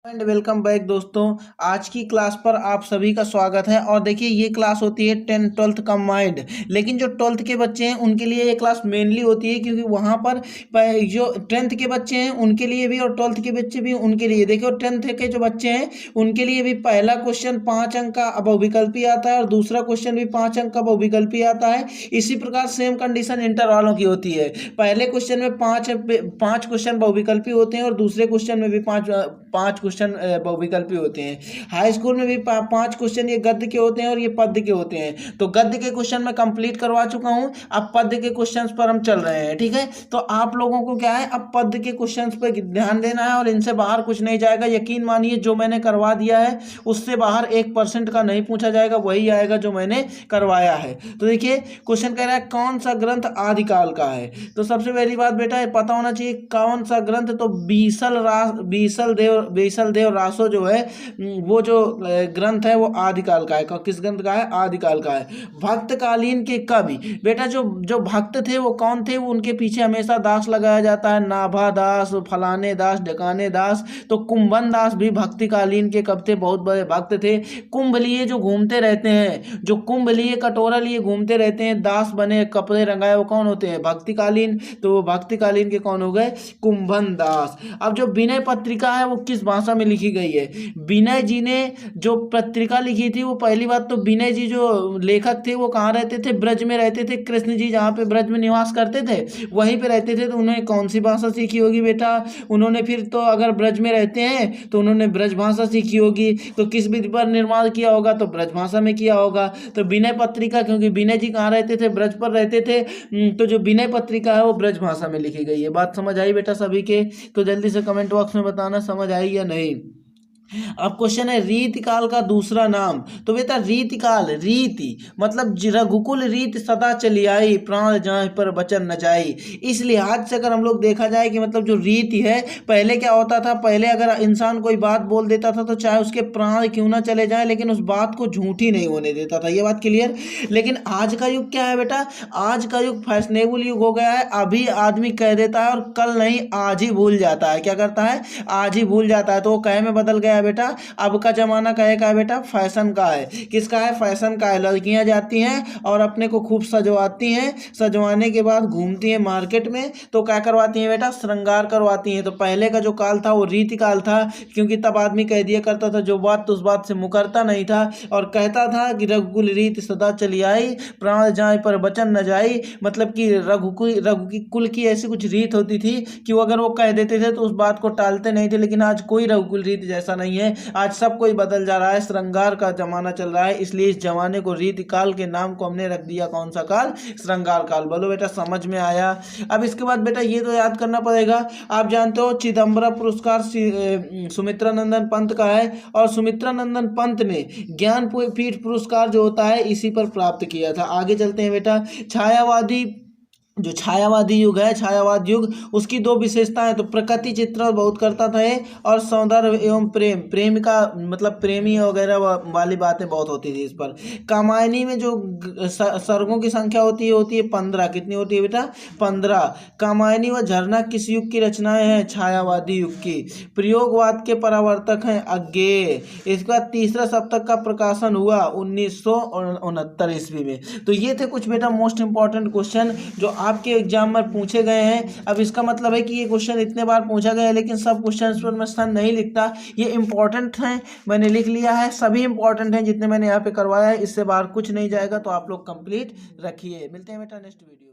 And welcome back दोस्तों। आज की क्लास पर आप सभी का स्वागत है। और देखिए ये क्लास होती है 10th 12th कंबाइंड, लेकिन जो 12th के बच्चे हैं उनके लिए ये क्लास मेनली होती है, क्योंकि वहाँ पर जो 10th के बच्चे हैं उनके लिए भी और 12th के बच्चे भी उनके लिए। देखिए 10th के जो बच्चे हैं उनके लिए भी पहला क्वेश्चन 5 अंक का बहुविकल्पी आता है और दूसरा क्वेश्चन भी 5 अंक का बहुविकल्पी आता है। इसी प्रकार सेम कंडीशन इंटर वालों की होती है। पहले क्वेश्चन में पाँच क्वेश्चन बहुविकल्पी होते हैं और दूसरे क्वेश्चन में भी पाँच क्वेश्चन बहुविकल्पी होते हैं। हाई स्कूल में भी पांच क्वेश्चन ये गद्य के होते हैं और ये पद्य के होते हैं। तो गद्य के क्वेश्चन मैं कंप्लीट करवा चुका हूं, अब पद्य के क्वेश्चंस पर हम चल रहे हैं। ठीक है, तो आप लोगों को क्या है, अब पद्य के क्वेश्चंस पर ध्यान देना है और इनसे बाहर कुछ नहीं जाएगा। यकीन मानिए जो मैंने करवा दिया है उससे बाहर 1% का नहीं पूछा जाएगा, वही आएगा जो मैंने करवाया है। तो देखिए क्वेश्चन कह रहा है कौन सा ग्रंथ आदिकाल का है। तो सबसे पहली बात बेटा पता होना चाहिए कौन सा ग्रंथ। तो बीसल देव रासो जो है वो जो ग्रंथ है वो आदिकाल का है। किस ग्रंथ का है? आदिकाल का है। भक्तकालीन के कवि बेटा जो जो भक्त थे वो कौन थे? वो उनके पीछे हमेशा दास लगाया जाता है, नाभा दास, फलाने दास, ढकाने दास। तो कुंभन दास भी भक्तिकालीन के कवि थे, बहुत बड़े भक्त थे। कुंभ लिए जो घूमते रहते हैं, जो कुंभ लिए कटोरा लिए घूमते रहते हैं, दास बने कपड़े रंगाए, वो कौन होते हैं? भक्तिकालीन। तो वो भक्तिकालीन के कौन हो गए? कुंभन दास। अब जो विनय पत्रिका है वो किस भाषा में लिखी गई है? विनय जी ने जो पत्रिका लिखी थी वो पहली बात तो विनय जी जो लेखक थे वो कहाँ रहते थे? ब्रज में रहते थे। कृष्ण जी जहाँ पे ब्रज में निवास करते थे वहीं पे रहते थे। तो उन्होंने कौन सी भाषा सीखी होगी बेटा? उन्होंने फिर तो अगर ब्रज में रहते हैं तो उन्होंने ब्रज भाषा सीखी होगी। तो किस विधि पर निर्माण किया होगा? तो ब्रज भाषा में किया होगा। तो विनय पत्रिका, क्योंकि विनय जी कहाँ रहते थे? ब्रज पर रहते थे। तो जो विनय पत्रिका है वो ब्रज भाषा में लिखी गई है। बात समझ आई बेटा सभी के? तो जल्दी से कमेंट बॉक्स में बताना समझ आई या नहीं। अब क्वेश्चन है रीतिकाल का दूसरा नाम। तो बेटा रीतिकाल, रीति मतलब रघुकुल रीत सदा चली आई, प्राण जाए पर वचन न जाई। इस लिहाज से अगर हम लोग देखा जाए कि मतलब जो रीति है, पहले क्या होता था? पहले अगर इंसान कोई बात बोल देता था तो चाहे उसके प्राण क्यों ना चले जाए लेकिन उस बात को झूठी नहीं होने देता था। ये बात क्लियर? लेकिन आज का युग क्या है बेटा? आज का युग फैशनेबल युग हो गया है। अभी आदमी कह देता है और कल नहीं आज ही भूल जाता है। क्या करता है? आज ही भूल जाता है। तो वो कहे में बदल गया है बेटा। अब का जमाना कहे का है बेटा? फैशन का है। किसका है? फैशन का है। लड़कियां जाती हैं और अपने को खूब सजवाती हैं, सजवाने के बाद घूमती हैं मार्केट में। तो क्या करवाती हैं बेटा? श्रृंगार करवाती हैं। तो पहले का जो काल था वो रीति काल था, क्योंकि तब आदमी कह दिया करता था जो बात तो उस बात से मुकरता नहीं था और कहता था कि रघुकुल रीत सदा चली आई, प्राण जाए पर वचन न जाई। मतलब कि रघु की कुल की ऐसी कुछ रीत होती थी कि वो अगर वो कह देते थे तो उस बात को टालते नहीं थे। लेकिन आज कोई रघुकुल रीत जैसा नहीं है। आज सब कोई बदल जा रहा है, श्रृंगार का जमाना चल रहा है। इसलिए इस जमाने को रीति काल के नाम को हमने रख दिया। कौन सा काल? श्रृंगार काल। बोलो बेटा समझ में आया? अब इसके बाद बेटा ये तो याद करना पड़ेगा, आप जानते हो चिदम्बरम पुरस्कार सुमित्रा नंदन पंत का है और सुमित्रा नंदन पंत ने ज्ञानपीठ पुरस्कार जो होता है इसी पर प्राप्त किया था। आगे चलते हैं बेटा। छायावादी जो छायावादी युग है, छायावाद युग, उसकी दो विशेषताएं। तो प्रकृति चित्रण बहुत करता था ये, और सौंदर्य एवं प्रेम, प्रेम का मतलब प्रेमी वगैरह वाली बातें बहुत होती थी इस पर। कामायनी में जो सर्गों की संख्या होती है 15। कितनी होती है बेटा? 15। कामायनी व झरना किस युग की रचनाएं हैं? छायावादी युग की। प्रयोगवाद के परावर्तक हैं अज्ञेय। इसके बाद तीसरा सप्तक का प्रकाशन हुआ 1969 ईस्वी में। तो ये थे कुछ बेटा मोस्ट इंपॉर्टेंट क्वेश्चन जो आपके एग्जाम में पूछे गए हैं। अब इसका मतलब है कि ये क्वेश्चन इतने बार पूछा गया है लेकिन सब क्वेश्चंस पर मैं स्थान नहीं लिखता। ये इंपॉर्टेंट हैं, मैंने लिख लिया है। सभी इंपॉर्टेंट हैं जितने मैंने यहाँ पे करवाया है, इससे बाहर कुछ नहीं जाएगा। तो आप लोग कंप्लीट रखिए। मिलते हैं बेटा नेक्स्ट वीडियो।